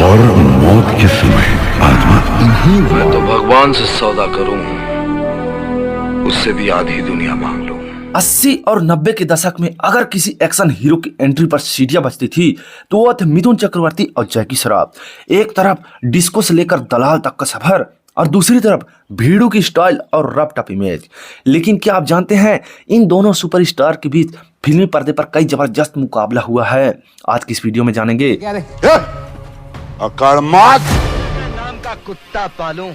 और मौत के समय आत्मा मैं तो भगवान से सौदा करूं, उससे भी आधी दुनिया मांग लूं। 80 और 90 के दशक में अगर किसी एक्शन हीरो की एंट्री पर सीटियां बजती थी तो वह थे मिथुन चक्रवर्ती और जैकी श्रॉफ। एक तरफ डिस्को से लेकर दलाल तक का सफर और दूसरी तरफ भीड़ों की स्टाइल और रफ टफ इमेज। लेकिन क्या आप जानते हैं इन दोनों सुपरस्टार के बीच फिल्मी पर्दे पर कई जबरदस्त मुकाबला हुआ है। आज की इस वीडियो में जानेंगे अकड़ मौत नाम का कुत्ता पालूं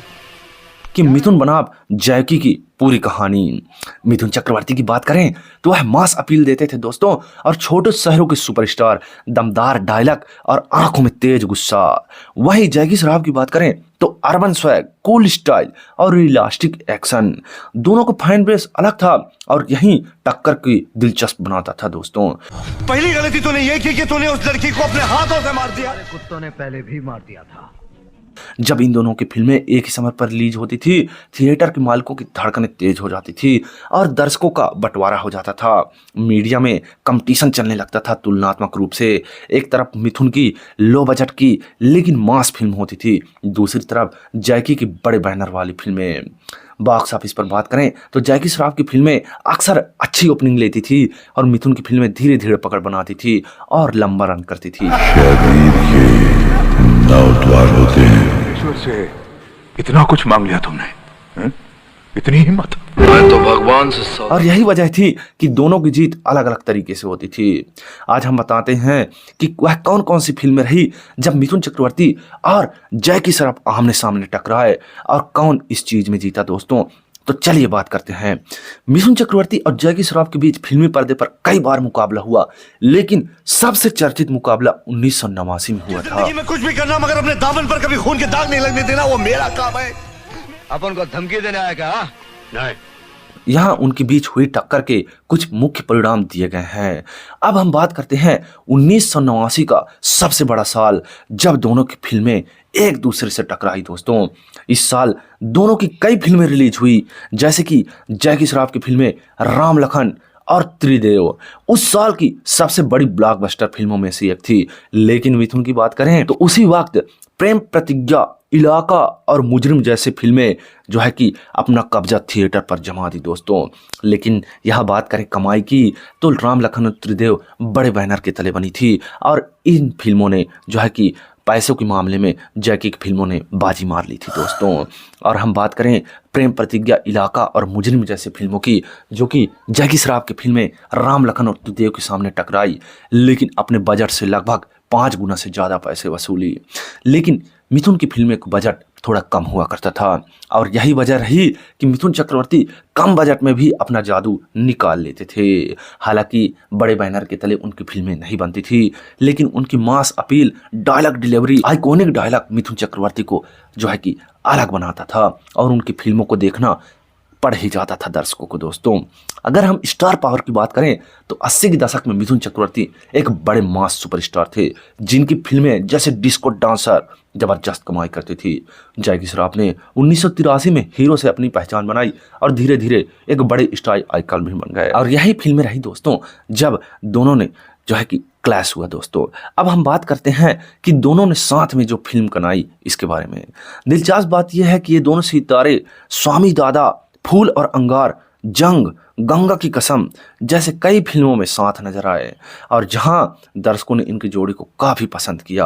कि मिथुन बनाम जैकी की पूरी कहानी। मिथुन चक्रवर्ती की बात करें तो वह मास अपील देते थे दोस्तों, और छोटे शहरों के सुपरस्टार, दमदार डायलॉग और आंखों में तेज गुस्सा। वहीं जैकी श्रॉफ की बात करें तो अर्बन स्वैग, कूल स्टाइल और रियलिस्टिक एक्शन। दोनों का फैन बेस अलग था और यही टक्कर की दिलचस्प बनाता था दोस्तों। पहली गलती तूने ये की कि तूने उस लड़की को अपने हाथों से मार दिया। कुत्तों ने पहले भी मार दिया था। जब इन दोनों की फिल्में एक ही समय पर रिलीज होती थी, थिएटर के मालिकों की धड़कनें तेज हो जाती थी और दर्शकों का बंटवारा हो जाता था। मीडिया में कंपटीशन चलने लगता था तुलनात्मक रूप से। एक तरफ मिथुन की लो बजट की लेकिन मास फिल्म होती थी, दूसरी तरफ जैकी की बड़े बैनर वाली फिल्में। बॉक्स ऑफिस पर बात करें तो जैकी श्रॉफ की फिल्में अक्सर अच्छी ओपनिंग लेती थी और मिथुन की फिल्में धीरे धीरे पकड़ बनाती थी और लंबा रन करती थी। शरीर के 9 द्वार होते हैं। ईश्वर से इतना कुछ मांग लिया तुमने, हैं? इतनी हिम्मत। मैं तो भगवान से सौदा। और यही वजह थी कि दोनों की जीत अलग अलग तरीके से होती थी। आज हम बताते हैं कि वह कौन कौन सी फिल्में रही जब मिथुन चक्रवर्ती और जैकी श्रॉफ आमने सामने टकराए और कौन इस चीज में जीता दोस्तों। तो चलिए बात करते हैं। मिथुन चक्रवर्ती और जैकी श्रॉफ के बीच फिल्मी पर्दे पर कई बार मुकाबला हुआ, लेकिन सबसे चर्चित मुकाबला 1989 में हुआ था। जिंदगी में कुछ भी करना मगर अपने दामन पर कभी खून के दाग नहीं लगने देना, वो मेरा काम है। अपन को धमकी देने आया क्या? नहीं। यहाँ उनके बीच हुई टक्कर के कुछ मुख्य परिणाम दिए गए हैं। अब हम बात करते हैं 1989 का सबसे बड़ा साल, जब दोनों की फिल्में एक दूसरे से टकराई दोस्तों। इस साल दोनों की कई फिल्में रिलीज हुई, जैसे कि जैकी श्रॉफ की फिल्में राम लखन और त्रिदेव उस साल की सबसे बड़ी ब्लॉकबस्टर फिल्मों में से एक थी। लेकिन मिथुन की बात करें तो उसी वक्त प्रेम प्रतिज्ञा, इलाका और मुजरिम जैसे फिल्में जो है कि अपना कब्जा थिएटर पर जमा दी दोस्तों। लेकिन यह बात करें कमाई की तो राम लखन और त्रिदेव बड़े बैनर के तले बनी थी और इन फिल्मों ने जो है कि पैसों के मामले में जैकी की फिल्मों ने बाजी मार ली थी दोस्तों। और हम बात करें प्रेम प्रतिज्ञा, इलाका और मुजरिम जैसे फिल्मों की, जो कि जैकी श्रॉफ की फिल्में राम लखन और त्रिदेव के सामने टकराई, लेकिन अपने बजट से लगभग 5 गुना से ज़्यादा पैसे वसूली। लेकिन मिथुन की फिल्में का बजट थोड़ा कम हुआ करता था और यही वजह रही कि मिथुन चक्रवर्ती कम बजट में भी अपना जादू निकाल लेते थे। हालांकि बड़े बैनर के तले उनकी फिल्में नहीं बनती थी, लेकिन उनकी mass appeal, dialogue delivery, iconic dialogue Mithun Chakraborty को जो है कि अलग बनाता था और उनकी फिल्मों को देखना पड़ ही जाता था दर्शकों को दोस्तों। अगर हम स्टार पावर की बात करें तो 80 के दशक में मिथुन चक्रवर्ती एक बड़े मास सुपरस्टार थे, जिनकी फिल्में जैसे डिस्को डांसर जबरदस्त कमाई करती थी। जैकी श्रॉफ ने 1983 में हीरो से अपनी पहचान बनाई और धीरे धीरे एक बड़े स्टार आइकन भी बन गए। और यही फिल्में रही दोस्तों जब दोनों ने जो है कि क्लैश हुआ दोस्तों। अब हम बात करते हैं कि दोनों ने साथ में जो फिल्म बनाई इसके बारे में। दिलचस्प बात यह है कि ये दोनों सितारे स्वामी दादा, फूल और अंगार, जंग, गंगा की कसम जैसे कई फिल्मों में साथ नजर आए और जहां दर्शकों ने इनकी जोड़ी को काफी पसंद किया।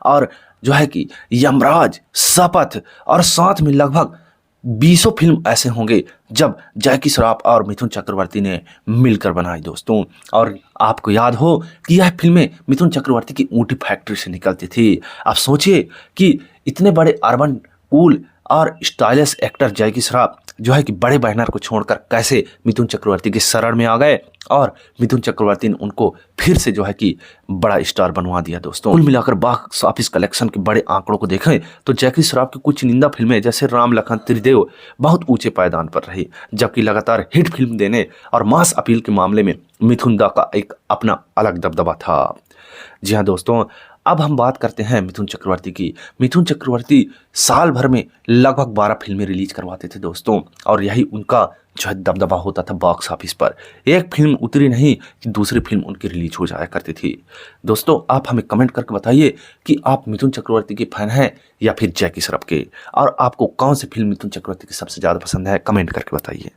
और जो है कि यमराज, शपथ और साथ में लगभग 20 फिल्म ऐसे होंगे जब जैकी श्रॉफ और मिथुन चक्रवर्ती ने मिलकर बनाई दोस्तों। और आपको याद हो कि यह फिल्में मिथुन चक्रवर्ती की ऊँटी फैक्ट्री से निकलती थी। आप सोचिए कि इतने बड़े अर्बन, कूल और स्टाइलिश एक्टर जैकी श्रॉफ जो है कि बड़े बैनर को छोड़कर कैसे मिथुन चक्रवर्ती के शरण में आ गए और मिथुन चक्रवर्ती ने उनको फिर से जो है कि बड़ा स्टार बनवा दिया दोस्तों। कुल मिलाकर बॉक्स ऑफिस कलेक्शन के बड़े आंकड़ों को देखें तो जैकी श्रॉफ की कुछ चुनिंदा फिल्में जैसे राम लखन, त्रिदेव बहुत ऊंचे पायदान पर रही, जबकि लगातार हिट फिल्म देने और मास अपील के मामले में मिथुन दा का एक अपना अलग दबदबा था। जी हाँ दोस्तों, अब हम बात करते हैं मिथुन चक्रवर्ती की। मिथुन चक्रवर्ती साल भर में लगभग 12 फिल्में रिलीज करवाते थे दोस्तों और यही उनका जो है दबदबा होता था बॉक्स ऑफिस पर। एक फिल्म उतरी नहीं कि दूसरी फिल्म उनकी रिलीज हो जाया करती थी। दोस्तों आप हमें कमेंट करके बताइए कि आप मिथुन चक्रवर्ती के फैन हैं या फिर जैकी श्रॉफ के, और आपको कौन सी फिल्म मिथुन चक्रवर्ती की सबसे ज़्यादा पसंद है, कमेंट करके बताइए।